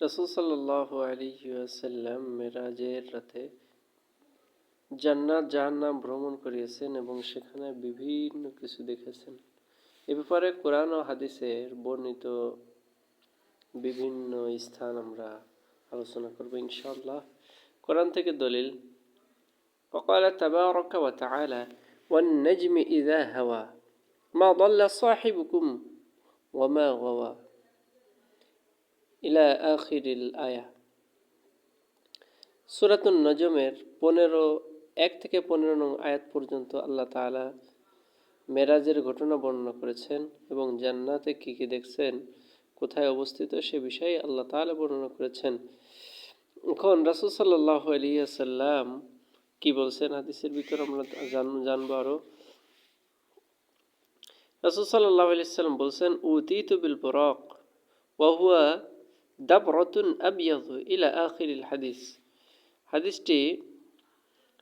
রাসূল সাল্লাল্লাহু আলাইহি ওয়াসাল্লাম মেরাজের রাতে জান্নাত জাহান্নাম ভ্রমণ করিয়েছেন এবং সেখানে বিভিন্ন কিছু দেখেছেন। এ ব্যাপারে কোরআন ও হাদিসের বর্ণিত বিভিন্ন স্থান আমরা আলোচনা করব ইনশাআল্লাহ। কোরআন থেকে দলিল: وقال تبارك وتعالى والنجم إذا هوى ما ضل صاحبكم وما غوى ইলা আখিরিল আয়া। সূরাতুন নজমের ১ থেকে ১৫ নং আয়াত পর্যন্ত আল্লাহ তাআলা মেরাজের ঘটনা বর্ণনা করেছেন এবং জান্নাতে কি কি দেখছেন, কোথায় অবস্থিত সে বিষয়ে আল্লাহ তাআলা বর্ণনা করেছেন। এখন রাসূল সাল্লাল্লাহু আলাইহি ওয়াসাল্লাম কি বলছেন হাদিসের ভিতর আমরা জানবো আরো। রাসূল সাল্লাল্লাহু আলাইহি ওয়াসাল্লাম বলছেন, উতিতু বিল বুরাক ওয়া হুয়া দাবরাতুন আবিয়াদু ইলা আখিরিল হাদিস। হাদিসটি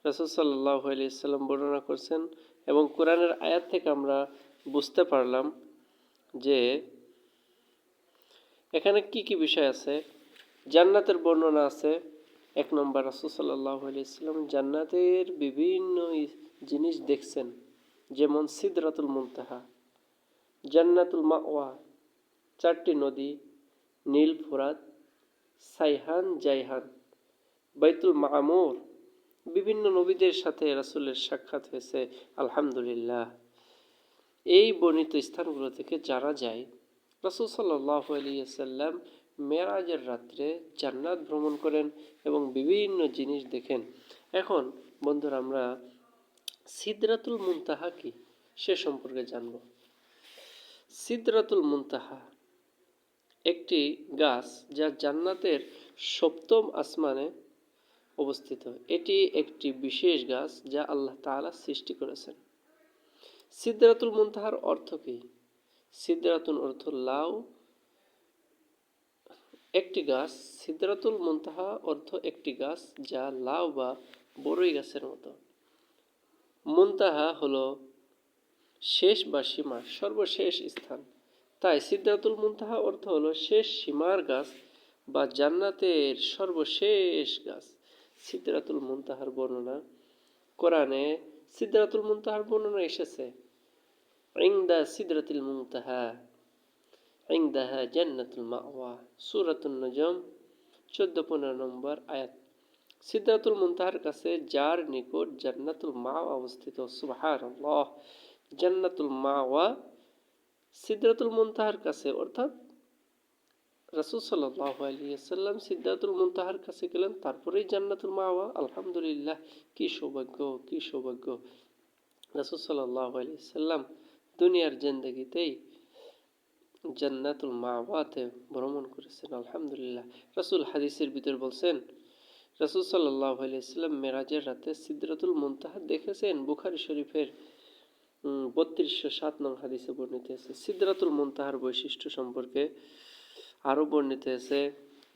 রাসূল সাল্লাল্লাহু আলাইহি ওয়াসাল্লাম বর্ণনা করছেন এবং কোরআনের আয়াত থেকে আমরা বুঝতে পারলাম যে এখানে কি কি বিষয় আছে। জান্নাতের বর্ণনা আছে। ১ নম্বর, রাসূল সাল্লাল্লাহু আলাইহি ওয়াসাল্লাম জান্নাতের বিভিন্ন জিনিস দেখছেন, যেমন সিদরাতুল মুনতাহা, জান্নাতুল মাওয়া, ৪টি নদী, নীল, ফুরাত, সাইহান, জাইহান, বাইতুল মামুর। বিভিন্ন নবীদের সাথে রাসূলের সাক্ষাৎ হয়েছে, আলহামদুলিল্লাহ। এই বর্ণিত স্থানগুলো থেকে যারা যায়, রাসূল সাল্লাল্লাহু আলাইহি ওয়াসাল্লাম মেরাজের রাত্রে জান্নাত ভ্রমণ করেন এবং বিভিন্ন জিনিস দেখেন। এখন বন্ধুরা, আমরা সিদরাতুল মুনতাহা কি সে সম্পর্কে জানব। সিদরাতুল মুনতাহা একটি গাছ যা জান্নাতের ৭ম আসমানে অবস্থিত। এটি একটি বিশেষ গাছ যা আল্লাহ তাআলা সৃষ্টি করেছেন। সিদরাতুল মুনতাহার অর্থ কি? সিদরাতুল অর্থ লাউ, একটি গাছ। সিদরাতুল মুনতাহা অর্থ একটি গাছ যা লাউ বা বড়ই গাছের মতো। মুনতাহা হলো শেষ বা সীমা, সর্বশেষ স্থান। তাই সিদরাতুল মুনতাহা অর্থ হলো শেষ সীমার গাছ বা জান্নাতের সর্বশেষ গাছ। সিদরাতুল মুনতাহার বর্ণনা কোরআনে সিদরাতুল মুনতাহার বর্ণনা এসেছে, ইনদা সিদরাতুল মুনতাহা ইনদাহা জান্নাতুল মাওয়া, সূরাতুন নজম ১৪-১৫ নম্বর আয়াত। সিদরাতুল মুনতাহার কাছে যার নিকট জান্নাতুল মাওয়া অবস্থিত। সুবহানাল্লাহ। জান্নাতুল মাওয়া সিদরাতুল মুনতাহার কাছে, অর্থাৎ রাসূল সাল্লাল্লাহু আলাইহি ওয়াসাল্লাম সিদরাতুল মুনতাহার কাছে গেলেন, তারপরেই জান্নাতুল মাওয়া। আলহামদুলিল্লাহ, কি সৌভাগ্য, কি সৌভাগ্য। রাসূল সাল্লাল্লাহু আলাইহি ওয়াসাল্লাম দুনিয়ার জিন্দেগিতেই জান্নাতুল মাওয়াতে ভ্রমণ করেছেন, আলহামদুলিল্লাহ। রাসূল হাদিসের ভিতর বলছেন, রাসূল সাল্লাল্লাহু আলাইহি ওয়াসাল্লাম মেরাজের রাতে সিদরাতুল মুনতাহা দেখেছেন। বুখারী শরীফের ৩২০৭ নং হাদিসে বর্ণিত আছে। সিদরাতুল মুনতাহার বৈশিষ্ট্য সম্পর্কে আরও বর্ণিত আছে,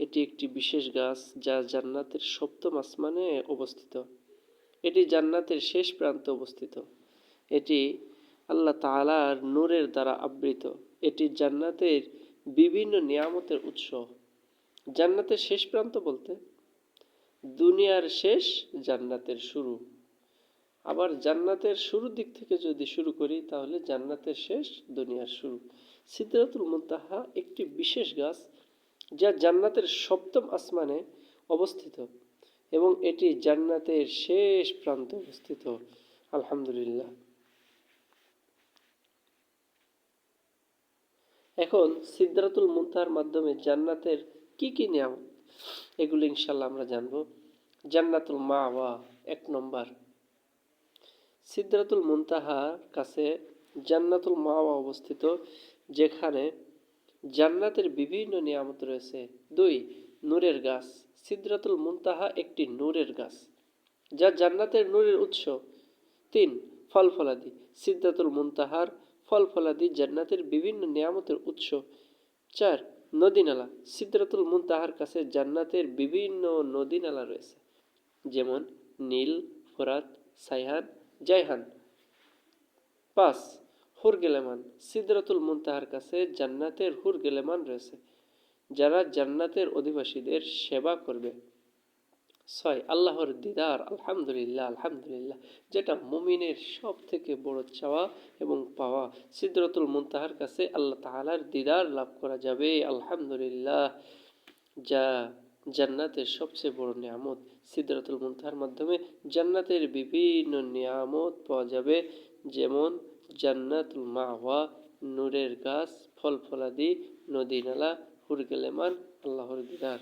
এটি একটি বিশেষ গাছ যা জান্নাতের ৭ম আসমানে অবস্থিত। এটি জান্নাতের শেষ প্রান্তে অবস্থিত। এটি আল্লাহ তাআলার নূরের দ্বারা আবৃত। এটি জান্নাতের বিভিন্ন নিয়ামতের উৎস। জান্নাতের শেষ প্রান্ত বলতে দুনিয়ার শেষ, জান্নাতের শুরু। আবার জান্নাতের শুরুর দিক থেকে যদি শুরু করি তাহলে জান্নাতের শেষ, দুনিয়ার শুরু। সিদরাতুল মুনতাহা একটি বিশেষ গাছ যা জান্নাতের ৭ম আসমানে অবস্থিত এবং এটি জান্নাতের শেষ প্রান্তে অবস্থিত, আলহামদুলিল্লাহ। এখন সিদরাতুল মুনতাহার মাধ্যমে জান্নাতের কি কি নিয়ামত, এগুলো ইনশাআল্লাহ আমরা জানব। জান্নাতুল মাওয়া ১ নম্বর, সিদরাতুল মুনতাহার কাছে জান্নাতুল মাওয়া অবস্থিত, যেখানে জান্নাতের বিভিন্ন নিয়ামত রয়েছে। ২. নূরের গাছ। সিদরাতুল মুনতাহা একটি নূরের গাছ যা জান্নাতের নূরের উৎস। ৩. ফল ফলাদি। সিদরাতুল মুনতাহার ফল ফলাদি জান্নাতের বিভিন্ন নিয়ামতের উৎস। ৪. নদী নালা। সিদরাতুল মুনতাহার কাছে জান্নাতের বিভিন্ন নদী নালা রয়েছে, যেমন নীল, ফোরাত, সাইহান, জাইহান। ৫. হুর গেলেমান। সিদরাতুল মুনতাহার কাছে জান্নাতের হুর গেলেমান রয়েছে, যারা জান্নাতের অধিবাসীদের সেবা করবে। 6 আল্লাহর দিদার। আলহামদুলিল্লাহ আলহামদুলিল্লাহ, যেটা মুমিনের সব থেকে বড় চাওয়া এবং পাওয়া। সিদরাতুল মুনতাহার কাছে আল্লাহ তাআলার দিদার লাভ করা যাবে, আলহামদুলিল্লাহ, যা জান্নাতের সবচেয়ে বড় নিয়ামত। সিদরাতুল মুনতাহার মাধ্যমে জান্নাতের বিভিন্ন নিয়ামত পাওয়া যাবে, যেমন জান্নাতুল মাওয়া, নূরের গাছ, ফল ফলাদি, নদী নালা, হুরগেলেমান, আল্লাহর দিদার।